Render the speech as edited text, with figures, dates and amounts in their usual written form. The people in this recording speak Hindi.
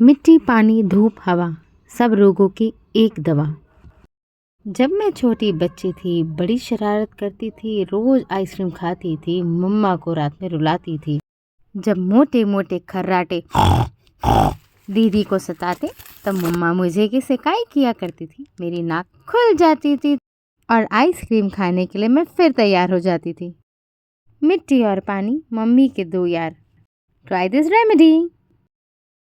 मिट्टी, पानी, धूप, हवा, सब रोगों की एक दवा। जब मैं छोटी बच्ची थी, बड़ी शरारत करती थी, रोज आइसक्रीम खाती थी, मम्मा को रात में रुलाती थी। जब मोटे मोटे खर्राटे दीदी को सताते, तब मम्मा मुझे की शिकायत किया करती थी। मेरी नाक खुल जाती थी और आइसक्रीम खाने के लिए मैं फिर तैयार हो जाती थी। मिट्टी और पानी, मम्मी के दो यार। Try this remedy.